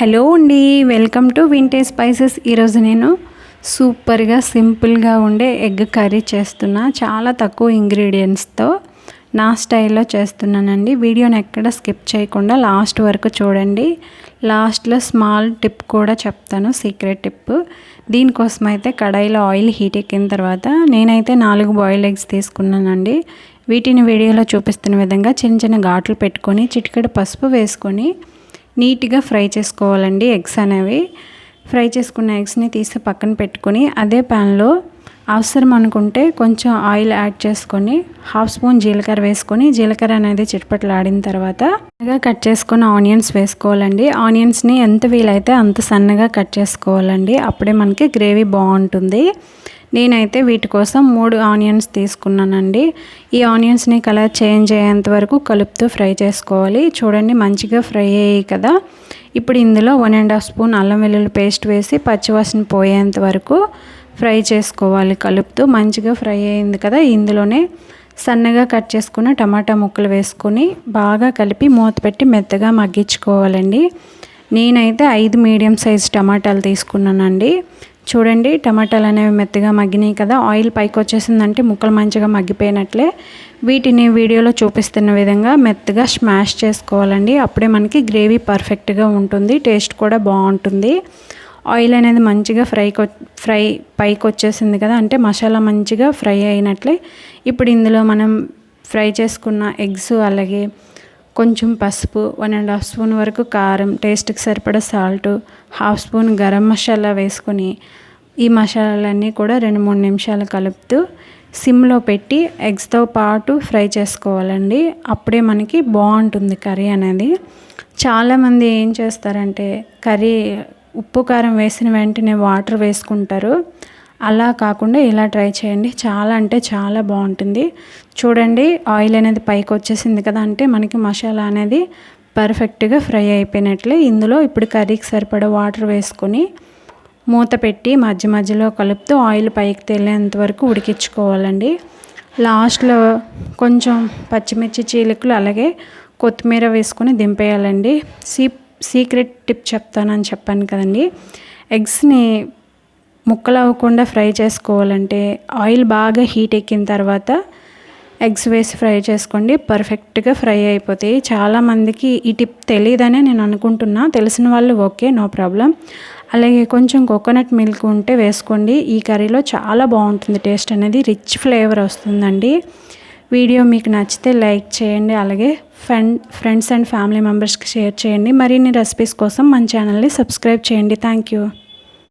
Hello అండి, welcome to vintage spices. ఈరోజు నేను సూపర్గా సింపుల్గా ఉండే ఎగ్ కర్రీ చేస్తున్నా. చాలా తక్కువ ఇంగ్రీడియంట్స్తో నా స్టైల్లో చేస్తున్నానండి. వీడియోని ఎక్కడ స్కిప్ చేయకుండా లాస్ట్ వరకు చూడండి. లాస్ట్లో స్మాల్ టిప్ కూడా చెప్తాను, సీక్రెట్ టిప్. దీనికోసం అయితే కడాయిలో ఆయిల్ హీట్ ఎక్కిన తర్వాత నేనైతే 4 బాయిల్డ్ ఎగ్స్ తీసుకున్నానండి. వీటిని వీడియోలో చూపిస్తున్న విధంగా చిన్న చిన్న ఘాట్లు పెట్టుకొని చిటికెడు పసుపు వేసుకొని నీట్గా ఫ్రై చేసుకోవాలండి. ఎగ్స్ అనేవి ఫ్రై చేసుకున్న ఎగ్స్ని తీసి పక్కన పెట్టుకొని అదే ప్యాన్లో అవసరం అనుకుంటే కొంచెం ఆయిల్ యాడ్ చేసుకొని 1/2 స్పూన్ జీలకర్ర వేసుకొని జీలకర్ర అనేది చిటపటలాడిన తర్వాత సన్నగా కట్ చేసుకున్న ఆనియన్స్ వేసుకోవాలండి. ఆనియన్స్ని ఎంత వీలైతే అంత సన్నగా కట్ చేసుకోవాలండి. అప్పుడే మనకి గ్రేవీ బాగుంటుంది. నేనైతే వీటి కోసం 3 ఆనియన్స్ తీసుకున్నానండి. ఈ ఆనియన్స్ని కలర్ చేంజ్ అయ్యేంత వరకు కలుపుతూ ఫ్రై చేసుకోవాలి. చూడండి, మంచిగా ఫ్రై అయ్యాయి కదా. ఇప్పుడు ఇందులో 1.5 స్పూన్ అల్లం వెల్లుల్లి పేస్ట్ వేసి పచ్చివాసన పోయేంత వరకు ఫ్రై చేసుకోవాలి. కలుపుతూ మంచిగా ఫ్రై అయింది కదా. ఇందులోనే సన్నగా కట్ చేసుకున్న టమాటా ముక్కలు వేసుకొని బాగా కలిపి మూత పెట్టి మెత్తగా మగ్గించుకోవాలండి. నేనైతే 5 మీడియం సైజ్ టమాటాలు తీసుకున్నానండి. చూడండి, టమాటాలు అనేవి మెత్తగా మగ్గినాయి కదా. ఆయిల్ పైకి వచ్చేసిందంటే ముక్కలు మంచిగా మగ్గిపోయినట్లే. వీటిని వీడియోలో చూపిస్తున్న విధంగా మెత్తగా స్మాష్ చేసుకోవాలండి. అప్పుడే మనకి గ్రేవీ పర్ఫెక్ట్గా ఉంటుంది, టేస్ట్ కూడా బాగుంటుంది. ఆయిల్ అనేది మంచిగా ఫ్రై పైకి వచ్చేసింది కదా, అంటే మసాలా మంచిగా ఫ్రై అయినట్లే. ఇప్పుడు ఇందులో మనం ఫ్రై చేసుకున్న ఎగ్స్, అలాగే కొంచెం పసుపు, 1.5 స్పూన్ వరకు కారం, టేస్ట్కి సరిపడా సాల్ట్, 1/2 స్పూన్ గరం మసాలా వేసుకొని ఈ మసాలాలన్నీ కూడా 2-3 నిమిషాలు కలుపుతూ సిమ్లో పెట్టి ఎగ్స్తో పాటు ఫ్రై చేసుకోవాలండి. అప్పుడే మనకి బాగుంటుంది కర్రీ అనేది. చాలామంది ఏం చేస్తారంటే కర్రీ ఉప్పు కారం వేసిన వెంటనే వాటర్ వేసుకుంటారు. అలా కాకుండా ఇలా ట్రై చేయండి, చాలా అంటే చాలా బాగుంటుంది. చూడండి, ఆయిల్ అనేది పైకి వచ్చేసింది కదా, అంటే మనకి మసాలా అనేది పర్ఫెక్ట్గా ఫ్రై అయిపోయినట్లే. ఇందులో ఇప్పుడు కర్రీకి సరిపడా వాటర్ వేసుకొని మూత పెట్టి మధ్య మధ్యలో కలుపుతూ ఆయిల్ పైకి తేలేంత వరకు ఉడికించుకోవాలండి. లాస్ట్లో కొంచెం పచ్చిమిర్చి చీలికలు అలాగే కొత్తిమీర వేసుకొని దింపేయాలండి. సీక్రెట్ టిప్ చెప్తానని చెప్పాను కదండి. ఎగ్స్ని ముక్కలు అవ్వకుండా ఫ్రై చేసుకోవాలంటే ఆయిల్ బాగా హీట్ ఎక్కిన తర్వాత ఎగ్స్ వేసి ఫ్రై చేసుకోండి, పర్ఫెక్ట్గా ఫ్రై అయిపోతాయి. చాలామందికి ఈ టిప్ తెలియదనే నేను అనుకుంటున్నా. తెలిసిన వాళ్ళు ఓకే, నో ప్రాబ్లం. అలాగే కొంచెం కోకోనట్ మిల్క్ ఉంటే వేసుకోండి. ఈ కర్రీలో చాలా బాగుంటుంది, టేస్ట్ అనేది రిచ్ ఫ్లేవర్ వస్తుందండి. వీడియో మీకు నచ్చితే లైక్ చేయండి, అలాగే ఫ్రెండ్స్ అండ్ ఫ్యామిలీ మెంబర్స్కి షేర్ చేయండి. మరిన్ని రెసిపీస్ కోసం మన ఛానల్ని సబ్స్క్రైబ్ చేయండి. Thank you.